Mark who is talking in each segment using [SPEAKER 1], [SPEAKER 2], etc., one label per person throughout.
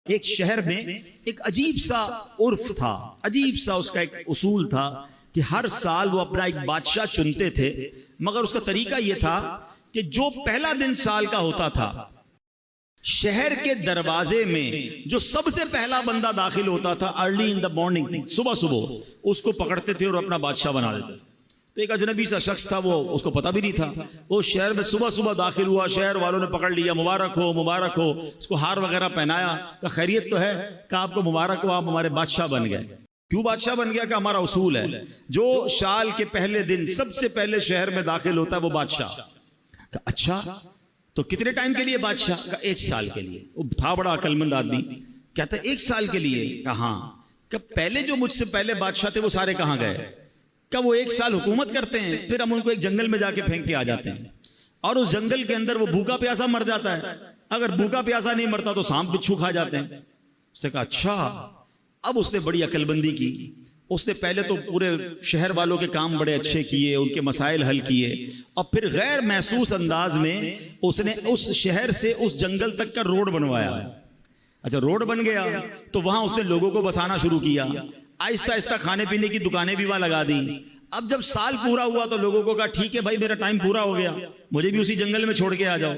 [SPEAKER 1] ایک شہر میں ایک عجیب سا عرف تھا، عجیب سا اس کا ایک اصول تھا کہ ہر سال وہ اپنا ایک بادشاہ چنتے تھے، مگر اس کا طریقہ یہ تھا کہ جو پہلا دن سال کا ہوتا تھا، شہر کے دروازے میں جو سب سے پہلا بندہ داخل ہوتا تھا ارلی ان دا مارننگ، صبح اس کو پکڑتے تھے اور اپنا بادشاہ بنا دیتے. تو ایک اجنبی سا شخص تھا، وہ اس کو پتہ بھی نہیں تھا، وہ شہر میں صبح داخل ہوا، شہر والوں نے پکڑ لیا، مبارک ہو، اس کو ہار وغیرہ پہنایا، کہ خیریت تو ہے؟ کہ آپ کو مبارک ہو، آپ ہمارے بادشاہ بن گئے. کیوں بادشاہ بن گیا؟ کہ ہمارا اصول ہے جو سال کے پہلے دن سب سے پہلے شہر میں داخل ہوتا ہے وہ بادشاہ. کہ اچھا تو کتنے ٹائم کے لیے بادشاہ؟ کہ 1 سال کے لیے. وہ تھا بڑا عقل مند آدمی، کہتا ہے 1 سال کے لیے؟ کہ ہاں. کہ پہلے جو مجھ سے پہلے بادشاہ تھے وہ سارے کہاں گئے؟ کہ وہ 1 سال حکومت کرتے ہیں، پھر ہم ان کو ایک جنگل میں جا کے پھینک کے آ جاتے ہیں، اور اس جنگل کے اندر وہ بھوکا پیاسا مر جاتا ہے. اگر بھوکا پیاسا نہیں مرتا تو سانپ بچھو کھا جاتے ہیں. اس نے کہا اچھا. اب اس نے بڑی عقل بندی کی. اس نے پہلے تو پورے شہر والوں کے کام بڑے اچھے کیے، ان کے مسائل حل کیے، اور پھر غیر محسوس انداز میں اس نے اس شہر سے اس جنگل تک کا روڈ بنوایا. اچھا روڈ بن گیا تو وہاں اس نے لوگوں کو بسانا شروع کیا، آہستہ آہستہ کھانے پینے کی دکانیں بھی وہاں لگا دی. اب جب سال پورا ہوا تو لوگوں کو کہا ٹھیک ہے بھائی میرا ٹائم پورا ہو گیا، مجھے بھی اسی جنگل میں چھوڑ کے آ جاؤ.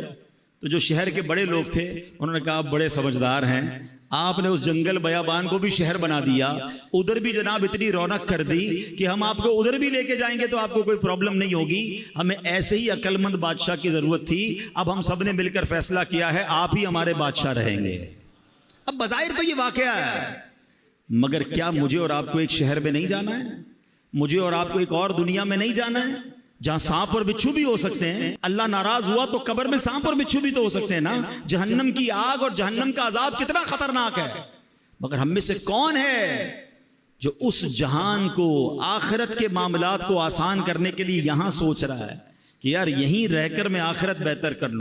[SPEAKER 1] تو جو شہر کے بڑے لوگ تھے انہوں نے کہا آپ بڑے سمجھدار ہیں، آپ نے اس جنگل بیابان کو بھی شہر بنا دیا، ادھر بھی جناب اتنی رونق کر دی کہ ہم آپ کو ادھر بھی لے کے جائیں گے تو آپ کو کوئی پرابلم نہیں ہوگی. ہمیں ایسے ہی عقل مند بادشاہ کی ضرورت تھی، اب ہم سب نے مل کر فیصلہ کیا ہے آپ ہی ہمارے بادشاہ رہیں گے. اب بظاہر تو یہ واقعہ ہے، مگر کیا مجھے اور آپ کو ایک شہر میں نہیں جانا ہے؟ مجھے اور آپ کو ایک اور دنیا میں نہیں جانا ہے جہاں سانپ اور بچھو بھی ہو سکتے ہیں؟ اللہ ناراض ہوا تو قبر میں سانپ اور بچھو بھی تو ہو سکتے ہیں نا. جہنم کی آگ اور جہنم کا عذاب کتنا خطرناک ہے. مگر ہم میں سے کون ہے جو اس جہان کو، آخرت کے معاملات کو آسان کرنے کے لیے یہاں سوچ رہا ہے کہ یار یہیں رہ کر میں آخرت بہتر کر لوں.